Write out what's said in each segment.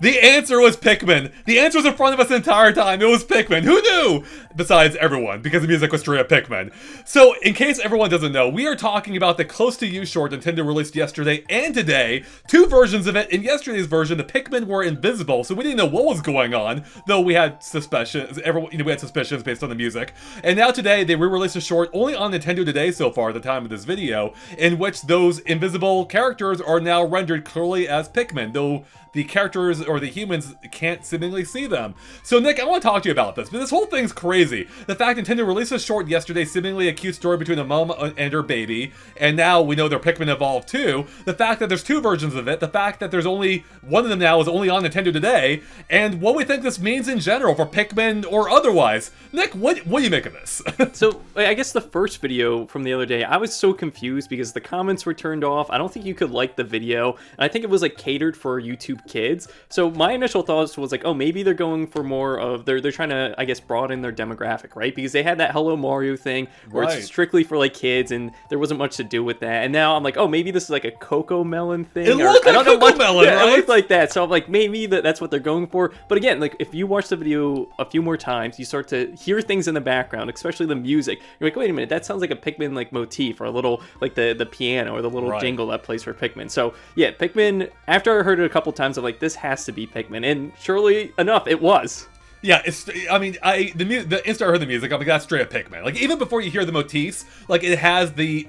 The answer was Pikmin. The answer was in front of us the entire time. It was Pikmin. Who knew? Besides everyone, because the music was straight up Pikmin. So, in case everyone doesn't know, we are talking about the Close to You short Nintendo released yesterday and today. Two versions of it. In yesterday's version, the Pikmin were invisible, so we didn't know what was going on, though we had suspicions. We had suspicions based on the music. And now today, they re-released a short only on Nintendo Today so far at the time of this video, in which those invisible characters are now rendered clearly as Pikmin, though the characters or the humans can't seemingly see them. So Nick, I want to talk to you about this, but this whole thing's crazy. The fact Nintendo released a short yesterday, seemingly a cute story between a mom and her baby, and now we know they're Pikmin evolved too. The fact that there's two versions of it, the fact that there's only one of them now is only on Nintendo Today, and what we think this means in general for Pikmin or otherwise. Nick, what do you make of this? So I guess the first video from the other day, I was so confused because the comments were turned off. I don't think you could like the video, and I think it was like catered for YouTube kids. So my initial thoughts was like, oh, maybe they're going for more of they're trying to, I guess, broaden their demographic, right? Because they had that Hello Mario thing where it's strictly for like kids, and there wasn't much to do with that. And now I'm like, oh, maybe this is like a Cocoa Melon thing. It looked like Cocoa Melon, right? It looked like that. So I'm like, maybe that's what they're going for. But again, like if you watch the video a few more times, you start to hear things in the background, especially the music. You're like, wait a minute, that sounds like a Pikmin like motif, or a little like the piano or the little jingle that plays for Pikmin. So yeah, Pikmin. After I heard it a couple times, I'm like, this has to be Pikmin, and surely enough, it was. Yeah, the instant I heard the music, I'm like, that's straight up Pikmin. Like, even before you hear the motifs, like, it has the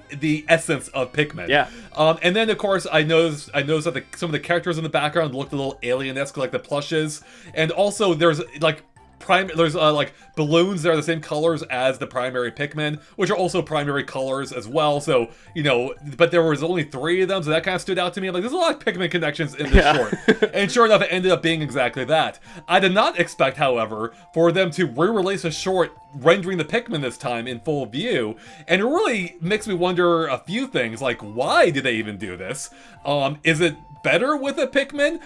essence of Pikmin. Yeah. And then, of course, I noticed that some of the characters in the background looked a little alien-esque, like the plushes. And also, there's, like, like balloons that are the same colors as the primary Pikmin, which are also primary colors as well. So, but there was only 3 of them, so that kind of stood out to me. I'm like, there's a lot of Pikmin connections in this short. And sure enough, it ended up being exactly that. I did not expect, however, for them to re-release a short rendering the Pikmin this time in full view. And it really makes me wonder a few things, like, why did they even do this? Is it better with a Pikmin?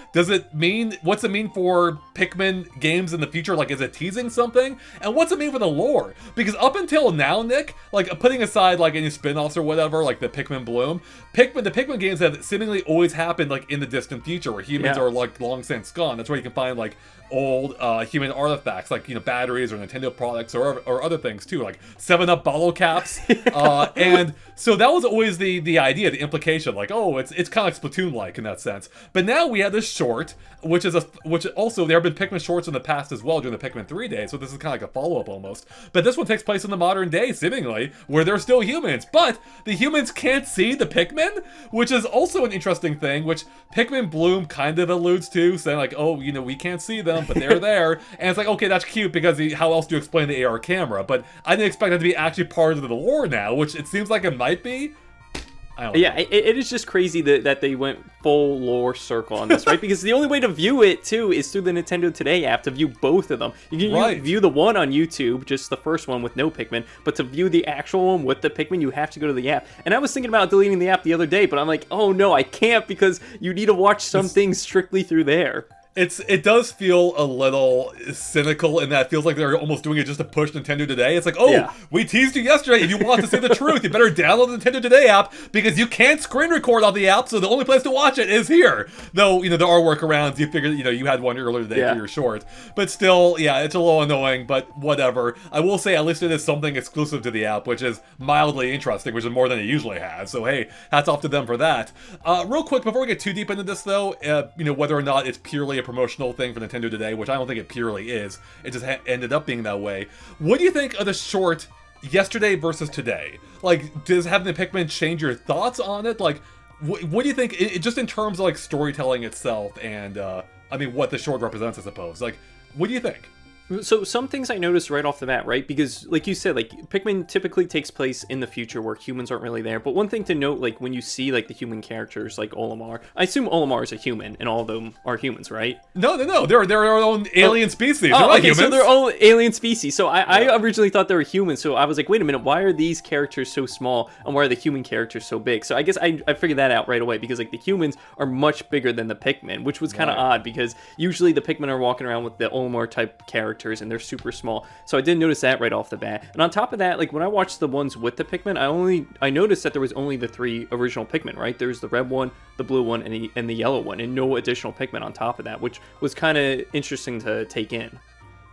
What's it mean for Pikmin games in the future? Like, is it teasing something? And what's it mean for the lore? Because up until now, Nick, like, putting aside like any spin-offs or whatever, like the Pikmin Bloom, the Pikmin games have seemingly always happened like in the distant future, where humans are like long since gone. That's where you can find like old human artifacts, like batteries or Nintendo products or other things too, like 7-Up bottle caps. And so that was always the idea, the implication, like, oh, it's kind of like Splatoon-like in that sense. But now we have this short, which also there have been Pikmin shorts in the past as well during the Pikmin 3 days, so this is kind of like a follow-up almost. But this one takes place in the modern day, seemingly, where they're still humans, but the humans can't see the Pikmin, which is also an interesting thing, which Pikmin Bloom kind of alludes to, saying like, oh, we can't see them, but they're there. And it's like, okay, that's cute, because how else do you explain the AR camera? But I didn't expect that to be actually part of the lore now, which it seems like it might be. Yeah, it is just crazy that they went full lore circle on this, right? Because the only way to view it, too, is through the Nintendo Today app, to view both of them. You can view the one on YouTube, just the first one with no Pikmin, but to view the actual one with the Pikmin, you have to go to the app. And I was thinking about deleting the app the other day, but I'm like, oh no, I can't, because you need to watch some things strictly through there. It does feel a little cynical in that it feels like they're almost doing it just to push Nintendo Today. It's like, oh, we teased you yesterday. If you want to see the truth, you better download the Nintendo Today app, because you can't screen record on the app, so the only place to watch it is here. Though, there are workarounds. You figured, you had one earlier today for your short. But still, yeah, it's a little annoying, but whatever. I will say at least it is something exclusive to the app, which is mildly interesting, which is more than it usually has. So hey, hats off to them for that. Real quick, before we get too deep into this though, whether or not it's purely a promotional thing for Nintendo Today, which I don't think it purely is. It just ended up being that way. What do you think of the short yesterday versus today? Like, does having the Pikmin change your thoughts on it? Like, what do you think, just in terms of like storytelling itself and, what the short represents, I suppose? Like, what do you think? So some things I noticed right off the bat, right? Because like you said, like Pikmin typically takes place in the future where humans aren't really there. But one thing to note, like when you see like the human characters like Olimar, I assume Olimar is a human and all of them are humans, right? No. They're their own alien species. They're not humans. So they're all alien species. So I originally thought they were humans. So I was like, wait a minute, why are these characters so small and why are the human characters so big? So I guess I figured that out right away, because like the humans are much bigger than the Pikmin, which was kind of odd, because usually the Pikmin are walking around with the Olimar type character characters, and they're super small. So I did notice that right off the bat. And on top of that, like when I watched the ones with the Pikmin, I noticed that there was only the 3 original Pikmin, right? There's the red one, the blue one, and the yellow one, and no additional Pikmin on top of that, which was kind of interesting to take in.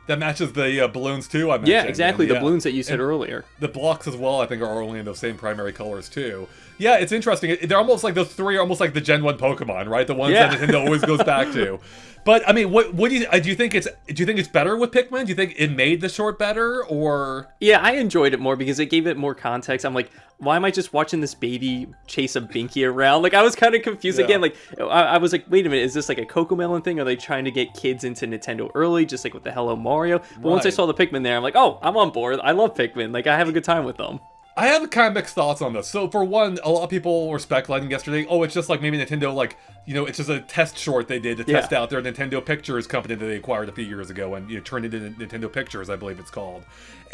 That matches the balloons too, I mentioned. Yeah, exactly. And, the balloons that you said earlier. The blocks as well, I think, are only in those same primary colors too. Yeah, it's interesting. They're almost like those 3 are almost like the Gen 1 Pokemon, right? The ones that Nintendo always goes back to. But I mean, what do you think it's better with Pikmin? Do you think it made the short better, or? Yeah, I enjoyed it more because it gave it more context. I'm like, why am I just watching this baby chase a Binky around? Like, I was kind of confused again. Like, I was like, wait a minute, is this like a Cocomelon thing? Are they trying to get kids into Nintendo early, just like with the Hello Mario? But once I saw the Pikmin there, I'm like, oh, I'm on board. I love Pikmin. Like, I have a good time with them. I have kind of mixed thoughts on this. So for one, a lot of people were speculating yesterday, oh, it's just like maybe Nintendo, like, it's just a test short they did to test out their Nintendo Pictures company that they acquired a few years ago and turned it into Nintendo Pictures, I believe it's called.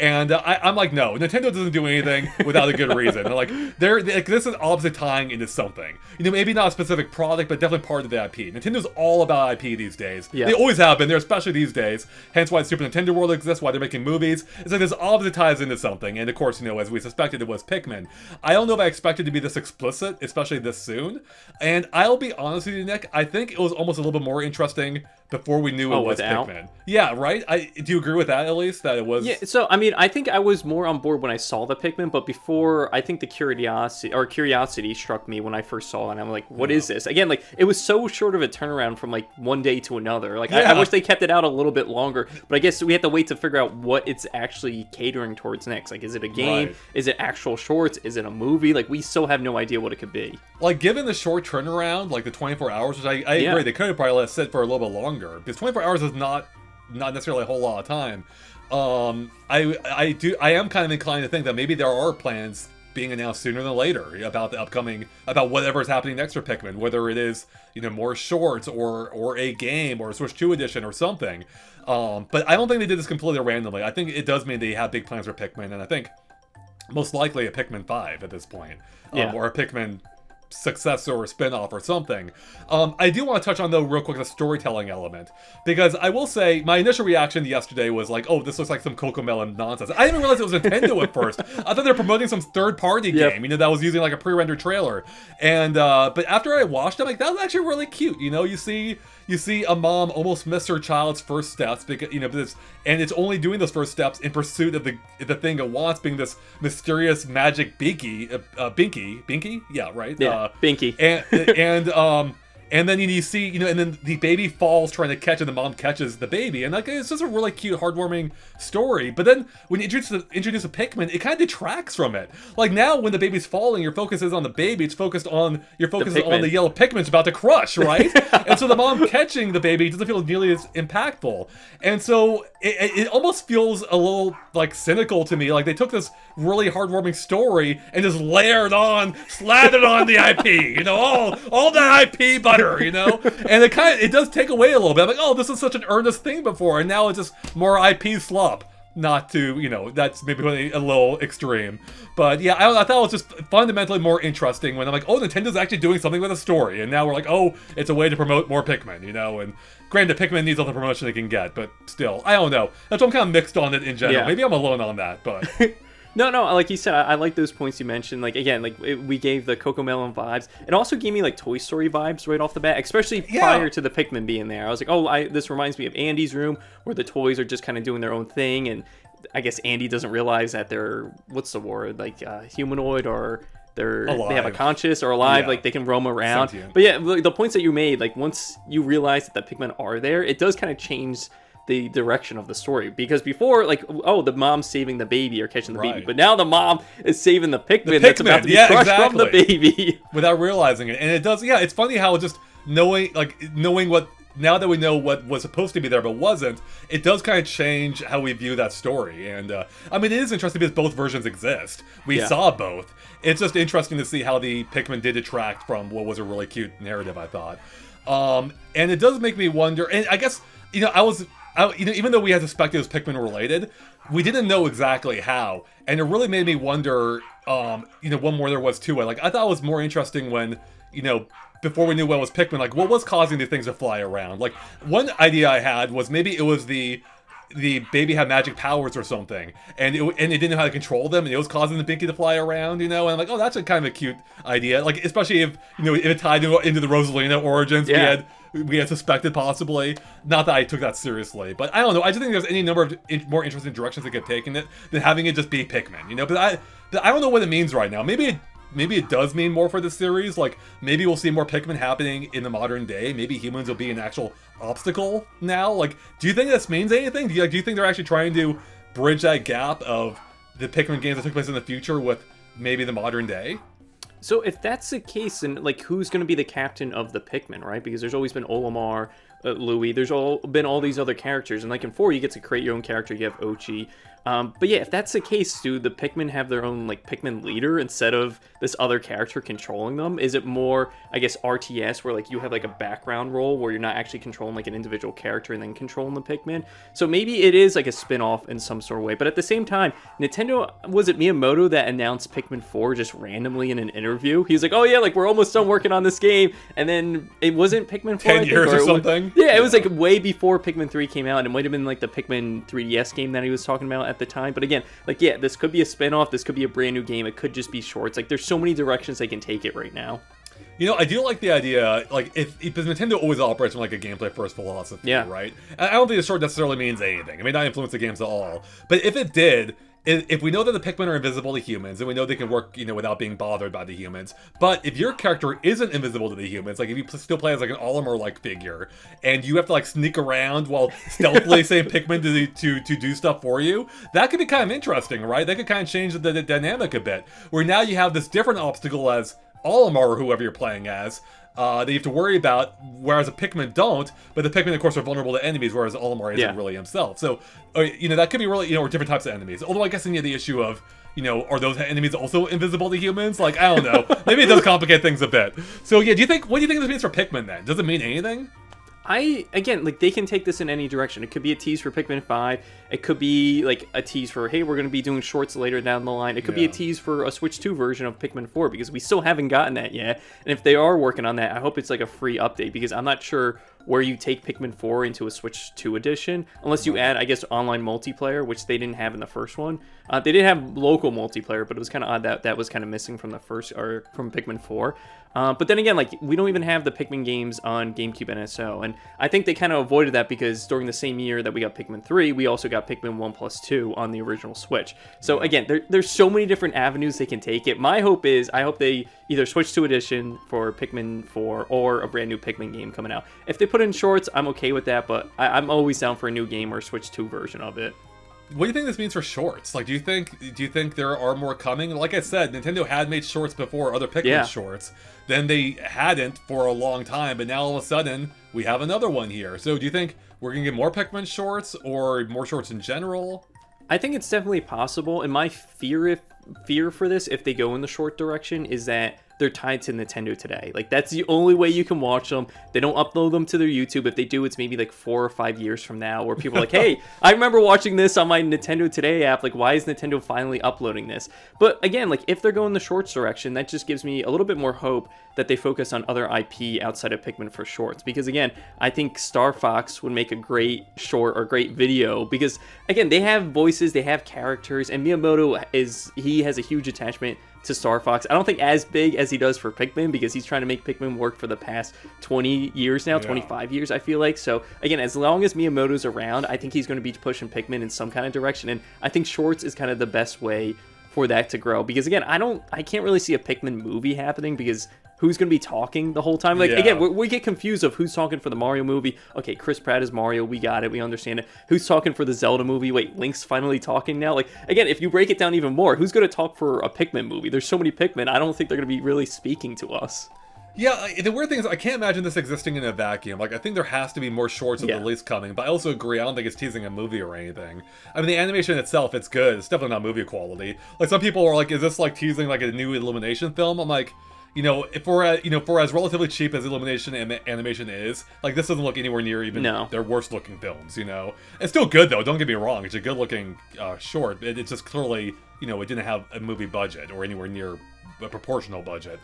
And I'm like, no, Nintendo doesn't do anything without a good reason. They're like, this is obviously tying into something. Maybe not a specific product, but definitely part of the IP. Nintendo's all about IP these days. Yeah. They always have been. They're especially these days. Hence why Super Nintendo World exists, why they're making movies. It's like this obviously ties into something. And of course, as we suspected, it was Pikmin. I don't know if I expected to be this explicit, especially this soon. And I'll be honest with you, Nick, I think it was almost a little bit more interesting before we knew it was Pikmin. Yeah, right? Do you agree with that, at least? That it was... Yeah, so, I mean, I think I was more on board when I saw the Pikmin, but before, I think the curiosity struck me when I first saw it, and I'm like, what is this? Again, like, it was so short of a turnaround from, like, one day to another. Like, I wish they kept it out a little bit longer, but I guess we have to wait to figure out what it's actually catering towards next. Like, is it a game? Right. Is it actual shorts? Is it a movie? Like, we still have no idea what it could be. Like, given the short turnaround, like the 24 hours, which I agree, they could have probably let it sit for a little bit longer, because 24 hours is not necessarily a whole lot of time. I am kind of inclined to think that maybe there are plans being announced sooner than later about whatever's happening next for Pikmin, whether it is more shorts or a game or a Switch 2 edition or something. But I don't think they did this completely randomly. I think it does mean they have big plans for Pikmin, and I think most likely a Pikmin 5 at this point, or a Pikmin successor or spin-off or something. I do want to touch on, though, real quick, the storytelling element, because I will say my initial reaction yesterday was like, oh, this looks like some Cocomelon nonsense. I didn't realize it was Nintendo at first. I thought they were promoting some third-party game, that was using like a pre-rendered trailer. And but after I watched it, I'm like, that was actually really cute. You see a mom almost miss her child's first steps because and it's only doing those first steps in pursuit of the thing it wants, being this mysterious magic Binky, yeah, right, Binky, and then you see, and then the baby falls trying to catch it, and the mom catches the baby, and like it's just a really cute, heartwarming story. But then when you introduce a Pikmin, it kind of detracts from it. Like now, when the baby's falling, your focus is on the baby. It's focused on the yellow Pikmin's about to crush, right? And so the mom catching the baby doesn't feel nearly as impactful. And so it almost feels a little like cynical to me. Like they took this really heartwarming story and just slathered on the IP. All the IP butter. And it does take away a little bit. I'm like, oh, this is such an earnest thing before, and now it's just more IP slop. Not to, that's maybe a little extreme. But yeah, I thought it was just fundamentally more interesting when I'm like, oh, Nintendo's actually doing something with a story. And now we're like, oh, it's a way to promote more Pikmin, and granted, Pikmin needs all the promotion they can get, but still, I don't know. That's why I'm kind of mixed on it in general. Yeah. Maybe I'm alone on that, but... No, like you said, I like those points you mentioned. Like, again, we gave the Cocomelon vibes. It also gave me, like, Toy Story vibes right off the bat, especially prior to the Pikmin being there. I was like, oh, this reminds me of Andy's room, where the toys are just kind of doing their own thing, and I guess Andy doesn't realize that they're, what's the word, like, humanoid, or... They have a conscience or alive, like they can roam around. Sentient. But yeah, the points that you made, like once you realize that the Pikmin are there, it does kind of change the direction of the story, because before, like, oh, the mom's saving the baby or catching the baby, but now the mom is saving the Pikmin that's about to be crushed from the baby without realizing it. And it does, it's funny how just knowing what, now that we know what was supposed to be there but wasn't, it does kind of change how we view that story. And I mean, it is interesting because both versions exist. We saw both. It's just interesting to see how the Pikmin did detract from what was a really cute narrative, I thought. And it does make me wonder, and I guess, even though we had suspected it was Pikmin related, we didn't know exactly how. And it really made me wonder, one more there was to it. Like, I thought it was more interesting when, before we knew what was Pikmin, like, what was causing the things to fly around? Like, one idea I had was maybe it was the the baby had magic powers or something, and it didn't know how to control them, and it was causing the Binky to fly around, you know. And I'm like, oh, that's a kind of a cute idea, like especially if if it tied into the Rosalina origins. Yeah. We had suspected possibly. Not that I took that seriously, but I don't know. I just think there's any number of more interesting directions that could have taken it than having it just be Pikmin, you know. But I don't know what it means right now. Maybe it does mean more for the series. Like, maybe we'll see more Pikmin happening in the modern day. Maybe humans will be an actual obstacle now. Like, do you think this means anything? Do you think they're actually trying to bridge that gap of the Pikmin games that took place in the future with maybe the modern day? So if that's the case, then like who's going to be the captain of the Pikmin, right? Because there's always been Olimar, Louis. There's been all these other characters, and like in 4, you get to create your own character. You have Ochi. But yeah, if that's the case, do the Pikmin have their own like Pikmin leader instead of this other character controlling them? Is it more, I guess, RTS where like you have like a background role where you're not actually controlling like an individual character and then controlling the Pikmin? So maybe it is like a spin-off in some sort of way. But at the same time, Nintendo, was it Miyamoto that announced Pikmin 4 just randomly in an interview? He was like, oh yeah, like we're almost done working on this game, and then it wasn't Pikmin 4, 10 years or something? Yeah, it was like way before Pikmin 3 came out, and it might have been like the Pikmin 3DS game that he was talking about at the time. But again, like, yeah, this could be a spin-off, this could be a brand new game, it could just be shorts. Like, there's so many directions they can take it right now. You know, I do like the idea, like, because Nintendo always operates from, like, a gameplay-first philosophy, yeah, right? I don't think the short necessarily means anything. It may not influence the games at all. But if it did, if we know that the Pikmin are invisible to humans, and we know they can work, without being bothered by the humans, but if your character isn't invisible to the humans, like, if you still play as, like, an Olimar-like figure, and you have to, like, sneak around while stealthily saying Pikmin to do stuff for you, that could be kind of interesting, right? That could kind of change the dynamic a bit, where now you have this different obstacle as Olimar or whoever you're playing as, that you have to worry about, whereas a Pikmin don't, but the Pikmin, of course, are vulnerable to enemies, whereas Olimar isn't really himself. So, that could be really, or different types of enemies. Although I guess then you have the issue of, are those enemies also invisible to humans? Like, I don't know. Maybe it does complicate things a bit. So, yeah, what do you think this means for Pikmin, then? Does it mean anything? Again, like, they can take this in any direction. It could be a tease for Pikmin 5. It could be, like, a tease for, hey, we're going to be doing shorts later down the line. It could be a tease for a Switch 2 version of Pikmin 4, because we still haven't gotten that yet. And if they are working on that, I hope it's, like, a free update, because I'm not sure where you take Pikmin 4 into a Switch 2 edition, unless you add, I guess, online multiplayer, which they didn't have in the first one. They did have local multiplayer, but it was kind of odd that was kind of missing from the first, or from Pikmin 4. But then again, like, we don't even have the Pikmin games on GameCube NSO, and I think they kind of avoided that because during the same year that we got Pikmin 3, we also got Pikmin 1+2 on the original Switch. So again, there's so many different avenues they can take it. My hope is, I hope they either Switch 2 edition for Pikmin 4 or a brand new Pikmin game coming out. If they put in shorts, I'm okay with that, but I'm always down for a new game or Switch 2 version of it. What do you think this means for shorts? Like, do you think there are more coming? Like I said, Nintendo had made shorts before, other Pikmin shorts. Then they hadn't for a long time, but now all of a sudden, we have another one here. So do you think we're going to get more Pikmin shorts, or more shorts in general? I think it's definitely possible, and my fear for this, if they go in the short direction, is that they're tied to Nintendo Today. Like, that's the only way you can watch them. They don't upload them to their YouTube. If they do, it's maybe like 4 or 5 years from now, where people are like, hey, I remember watching this on my Nintendo Today app. Like, why is Nintendo finally uploading this? But again, like, if they're going the shorts direction, that just gives me a little bit more hope that they focus on other IP outside of Pikmin for shorts. Because again, I think Star Fox would make a great short or great video, because again, they have voices, they have characters, and Miyamoto he has a huge attachment to Star Fox. I don't think as big as he does for Pikmin, because he's trying to make Pikmin work for the past 20 years now, 25 years, I feel like. So again, as long as Miyamoto's around, I think he's going to be pushing Pikmin in some kind of direction, and I think shorts is kind of the best way for that to grow. Because again, I can't really see a Pikmin movie happening, because who's going to be talking the whole time? Like, again, we get confused of who's talking for the Mario movie. Okay, Chris Pratt is Mario. We got it. We understand it. Who's talking for the Zelda movie? Wait, Link's finally talking now? Like, again, if you break it down even more, who's going to talk for a Pikmin movie? There's so many Pikmin. I don't think they're going to be really speaking to us. Yeah, the weird thing is, I can't imagine this existing in a vacuum. Like, I think there has to be more shorts at the least coming, but I also agree, I don't think it's teasing a movie or anything. I mean, the animation itself, it's good. It's definitely not movie quality. Like, some people are like, is this like teasing like a new Illumination film? I'm like, for as relatively cheap as Illumination animation is, like, this doesn't look anywhere near even their worst looking films, It's still good, though, don't get me wrong. It's a good looking short. It's just clearly, it didn't have a movie budget or anywhere near a proportional budget.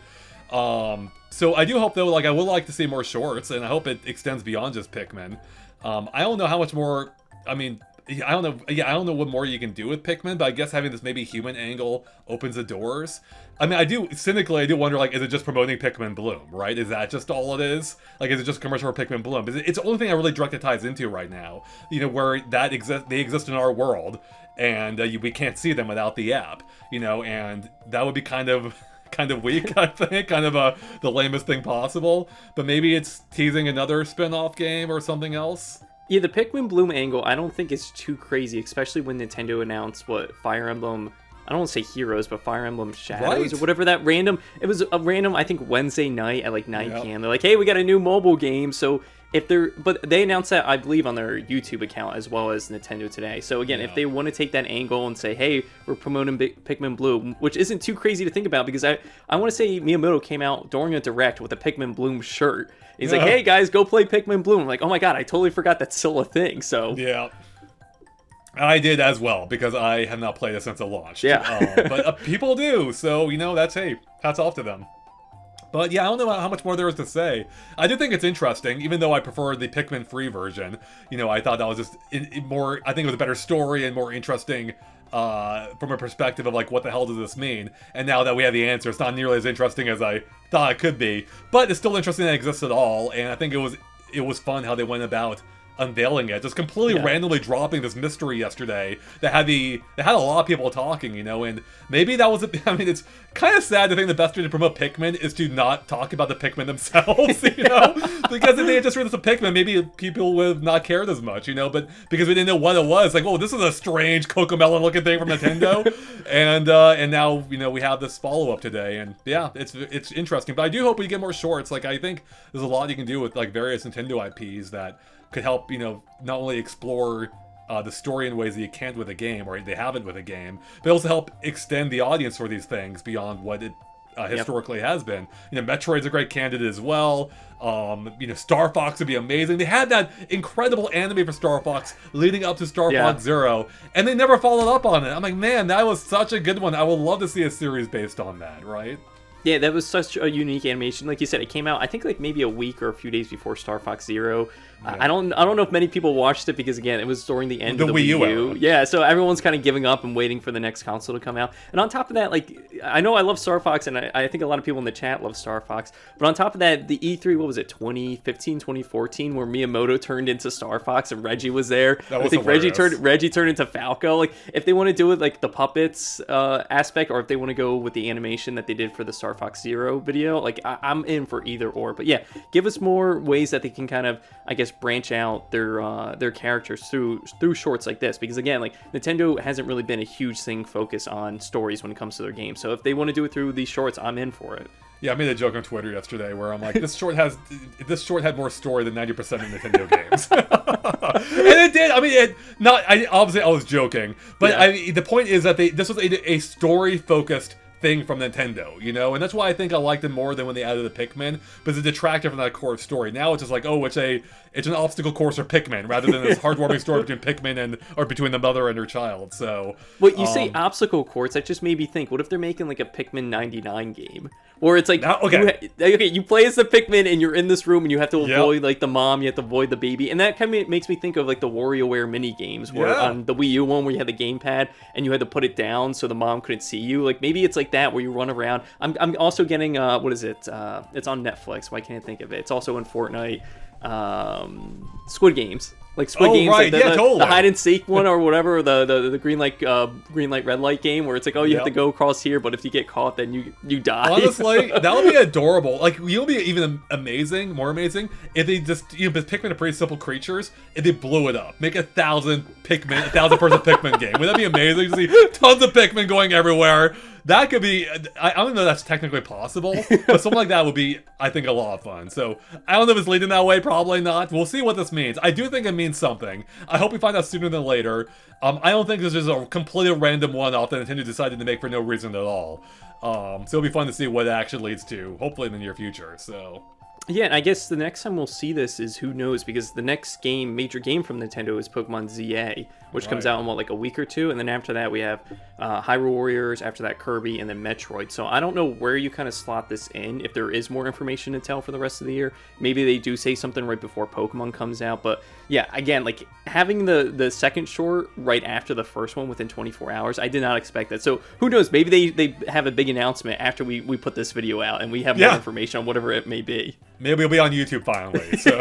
So I do hope, though, like, I would like to see more shorts, and I hope it extends beyond just Pikmin. I don't know how much more, I mean, yeah, I don't know. Yeah, I don't know what more you can do with Pikmin, but I guess having this maybe human angle opens the doors. I mean, cynically, I do wonder, like, is it just promoting Pikmin Bloom, right? Is that just all it is? Like, is it just a commercial for Pikmin Bloom? It's the only thing I really directly ties into right now. You know, where they exist in our world, and we can't see them without the app. You know, and that would be kind of weak, I think, kind of the lamest thing possible. But maybe it's teasing another spin-off game or something else. Yeah, the Pikmin Bloom angle, I don't think is too crazy, especially when Nintendo announced what Fire Emblem, I don't want to say Heroes, but Fire Emblem Shadows or whatever that random, it was a random, I think, Wednesday night at like 9 p.m. They're like, hey, we got a new mobile game. So but they announced that, I believe, on their YouTube account as well as Nintendo Today. So again, if they want to take that angle and say, hey, we're promoting Pikmin Bloom, which isn't too crazy to think about, because I want to say Miyamoto came out during a direct with a Pikmin Bloom shirt. He's like, hey guys, go play Pikmin Bloom. I'm like, oh my god, I totally forgot that's still a thing. So yeah. I did as well, because I have not played it since it launched. Yeah. But people do, so, you know, hats off to them. But yeah, I don't know how much more there is to say. I do think it's interesting, even though I prefer the Pikmin free version. You know, I thought that was just more, I think it was a better story and more interesting from a perspective of, like, what the hell does this mean? And now that we have the answer, it's not nearly as interesting as I thought it could be. But it's still interesting that it exists at all, and I think it was fun how they went about unveiling it, just completely randomly dropping this mystery yesterday that had a lot of people talking, you know, and maybe that was I mean, it's kind of sad to think the best way to promote Pikmin is to not talk about the Pikmin themselves, you know, because if they had just released a Pikmin, maybe people would have not cared as much, you know, but because we didn't know what it was, like, oh, this is a strange Cocomelon looking thing from Nintendo, and now, you know, we have this follow-up today, and yeah, it's interesting, but I do hope we get more shorts. Like, I think there's a lot you can do with, like, various Nintendo IPs that could help, you know, not only explore the story in ways that you can't with a game, or they haven't with a game, but also help extend the audience for these things beyond what it historically has been. You know, Metroid's a great candidate as well. You know, Star Fox would be amazing. They had that incredible anime for Star Fox leading up to Star Fox Zero, and they never followed up on it. I'm like, man, that was such a good one. I would love to see a series based on that, right? Yeah, that was such a unique animation. Like you said, it came out, I think, like maybe a week or a few days before Star Fox Zero. Yeah. I don't know if many people watched it because, again, it was during the end of the Wii U. Yeah, so everyone's kind of giving up and waiting for the next console to come out. And on top of that, like, I know I love Star Fox, and I think a lot of people in the chat love Star Fox. But on top of that, the E3, what was it, 2015, 2014, where Miyamoto turned into Star Fox and Reggie was there. I think Reggie turned into Falco. Like, if they want to do it like the puppets aspect, or if they want to go with the animation that they did for the Star Fox Zero video, like, I'm in for either or. But yeah, give us more ways that they can kind of, I guess, branch out their characters through shorts like this, because again, like, Nintendo hasn't really been a huge thing focused on stories when it comes to their games. So if they want to do it through these shorts, I'm in for it. Yeah, I made a joke on Twitter yesterday where I'm like, this short had more story than 90% of Nintendo games, and it did. I mean, obviously I was joking, but yeah. The point is that this was a story focused thing from Nintendo, you know, and that's why I think I liked it more than when they added the Pikmin, but it's a detractor from that core story. Now it's just like, oh, it's an obstacle course for Pikmin rather than this heartwarming story between Pikmin or between the mother and her child. So, well, you say obstacle course, that just made me think, what if they're making like a Pikmin 99 game? Where it's like, you play as the Pikmin and you're in this room and you have to avoid like the mom, you have to avoid the baby. And that kind of makes me think of like the WarioWare mini games where on the Wii U one where you had the gamepad and you had to put it down so the mom couldn't see you. Like maybe it's like that where you run around. I'm also getting, what is it? It's on Netflix. Why can't I think of it? It's also in Fortnite. Squid Games. Like Squid Games, right. Like totally. The hide and seek one or whatever, the green light red light game where it's like, oh, you have to go across here, but if you get caught, then you die. Honestly, that would be adorable. Like, you'll be even more amazing if they just, you know, Pikmin are pretty simple creatures, if they blew it up, make 1,000 person Pikmin game. Would that be amazing to see tons of Pikmin going everywhere? That could be, I don't know if that's technically possible, but something like that would be, I think, a lot of fun. So, I don't know if it's leading that way, probably not. We'll see what this means. I do think it means something. I hope we find out sooner than later. I don't think this is a completely random one-off that Nintendo decided to make for no reason at all. So it'll be fun to see what it actually leads to, hopefully in the near future, so... Yeah, and I guess the next time we'll see this is who knows, because the next game, major game from Nintendo, is Pokemon ZA, which comes out in what, like a week or two, and then after that we have Hyrule Warriors, after that Kirby, and then Metroid. So I don't know where you kind of slot this in, if there is more information to tell for the rest of the year. Maybe they do say something right before Pokemon comes out, but yeah, again, like having the second short right after the first one within 24 hours, I did not expect that. So who knows, maybe they have a big announcement after we put this video out and we have more information on whatever it may be. Maybe it'll be on YouTube finally. So,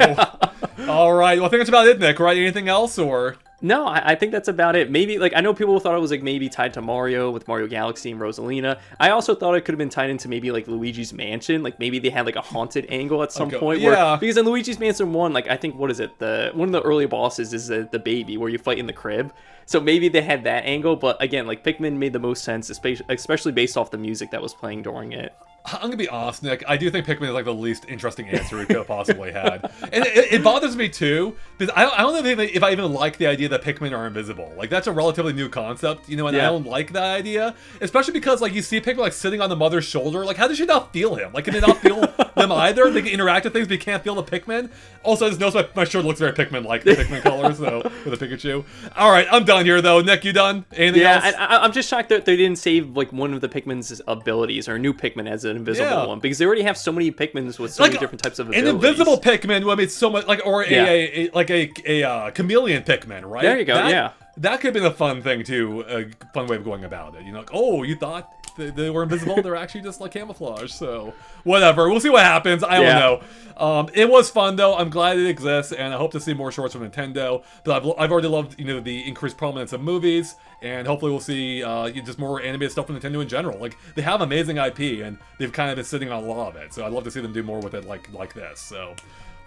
all right. Well, I think that's about it, Nick. Right? Anything else, or? No, I think that's about it. Maybe, like, I know people thought it was, like, maybe tied to Mario with Mario Galaxy and Rosalina. I also thought it could have been tied into maybe, like, Luigi's Mansion. Like, maybe they had, like, a haunted angle at some point. Yeah. Because in Luigi's Mansion 1, like, I think, what is it? One of the early bosses is the baby where you fight in the crib. So maybe they had that angle. But, again, like, Pikmin made the most sense, especially based off the music that was playing during it. I'm gonna be honest, Nick. I do think Pikmin is like the least interesting answer we could have possibly had, and it bothers me too because I don't know if I even like the idea that Pikmin are invisible. Like that's a relatively new concept, you know, and I don't like that idea, especially because like you see Pikmin like sitting on the mother's shoulder. Like how does she not feel him? Like can they not feel them either? They can interact with things, but you can't feel the Pikmin. Also, I just noticed my shirt looks very Pikmin-like, the Pikmin colors, so with a Pikachu. All right, I'm done here though. Nick, you done? Anything else? Yeah, I'm just shocked that they didn't save like one of the Pikmin's abilities or a new Pikmin as an invisible one, because they already have so many Pikmins with so many different types of abilities. An invisible Pikmin, I mean, so much like, or a chameleon Pikmin, right? There you go. That could have been a fun thing too, a fun way of going about it. You know, like, oh, you thought they were invisible? They're actually just like camouflage. So whatever, we'll see what happens. I don't know. It was fun though. I'm glad it exists, and I hope to see more shorts from Nintendo. But I've already loved the increased prominence of movies, and hopefully we'll see just more animated stuff from Nintendo in general. Like they have amazing IP, and they've kind of been sitting on a lot of it. So I'd love to see them do more with it, like this. So,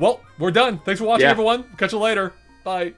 well, we're done. Thanks for watching, everyone. Catch you later. Bye.